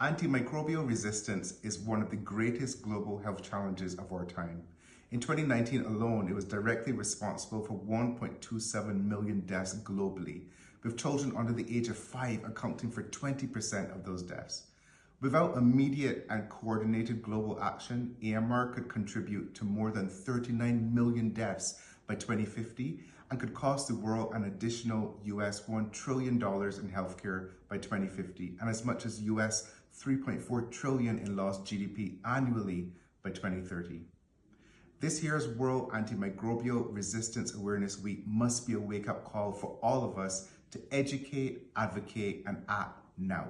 Antimicrobial resistance is one of the greatest global health challenges of our time. In 2019 alone, it was directly responsible for 1.27 million deaths globally, with children under the age of 5 accounting for 20% of those deaths. Without immediate and coordinated global action, AMR could contribute to more than 39 million deaths by 2050 and could cost the world an additional US $1 trillion in healthcare by 2050 and as much as US $3.4 trillion in lost GDP annually by 2030. This year's World Antimicrobial Resistance Awareness Week must be a wake-up call for all of us to educate, advocate, and act now.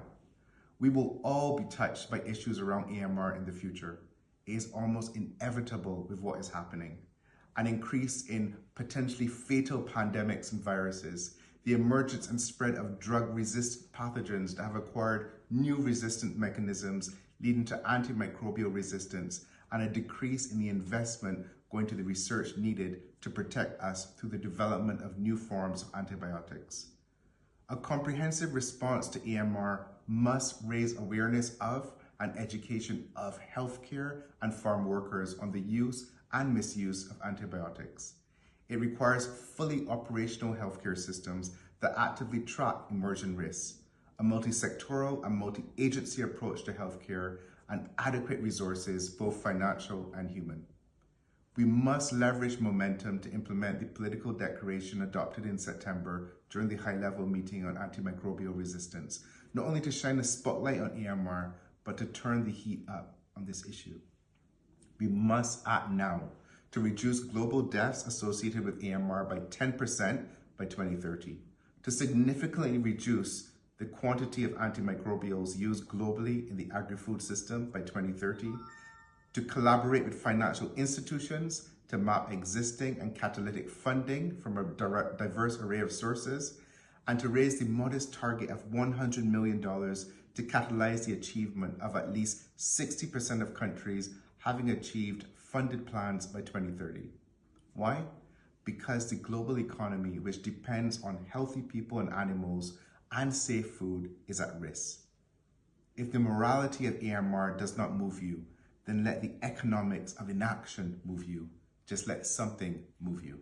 We will all be touched by issues around AMR in the future. It is almost inevitable with what is happening. An increase in potentially fatal pandemics and viruses, the emergence and spread of drug-resistant pathogens that have acquired new resistant mechanisms leading to antimicrobial resistance, and a decrease in the investment going to the research needed to protect us through the development of new forms of antibiotics. A comprehensive response to AMR must raise awareness of and education of healthcare and farm workers on the use and misuse of antibiotics. It requires fully operational healthcare systems that actively track emerging risks, a multi-sectoral and multi-agency approach to healthcare, and adequate resources, both financial and human. We must leverage momentum to implement the political declaration adopted in September during the high-level meeting on antimicrobial resistance, not only to shine a spotlight on AMR, but to turn the heat up on this issue. We must act now to reduce global deaths associated with AMR by 10% by 2030, to significantly reduce the quantity of antimicrobials used globally in the agri-food system by 2030, to collaborate with financial institutions to map existing and catalytic funding from a diverse array of sources, and to raise the modest target of $100 million to catalyze the achievement of at least 60% of countries having achieved funded plans by 2030. Why? Because the global economy, which depends on healthy people and animals and safe food, is at risk. If the morality of AMR does not move you, then let the economics of inaction move you. Just let something move you.